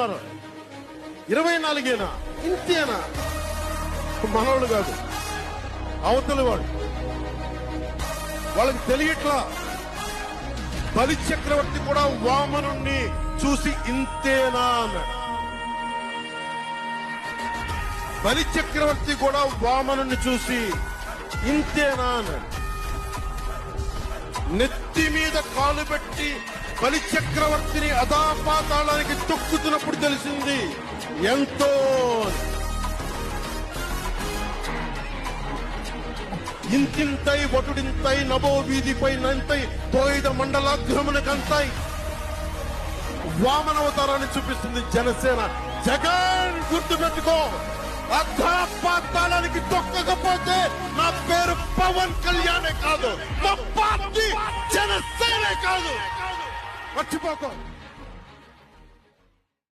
అంటున్నారు. 24 ఇంతేనా? మనోళ్ళు కాదు, అవతలి వాడు. వాళ్ళకి తెలియట్లా. బలి చక్రవర్తి కూడా వామనుణ్ణి చూసి ఇంతేనా అన్నాడు. బలి చక్రవర్తి కూడా వామనుణ్ణి చూసి ఇంతేనా అన్నాడు. నెత్తి మీద కాలు పెట్టి బలి చక్రవర్తిని అధాపాతాళానికి తొక్కుతున్నప్పుడు తెలిసింది ఎంతో. ఇంతింతై వటుడింతై నభో వీధిపై నంతై తోయిద మండలాగ్రమునకంతై వామనవతారాన్ని చూపిస్తుంది జనసేన. జగన్ గుర్తు పెట్టుకో, అధాపాతాళానికి తొక్కకపోతే నా పేరు పవన్ కళ్యాణే కాదు, మా పార్టీ జనసేనే కాదు. మర్చిపోకో.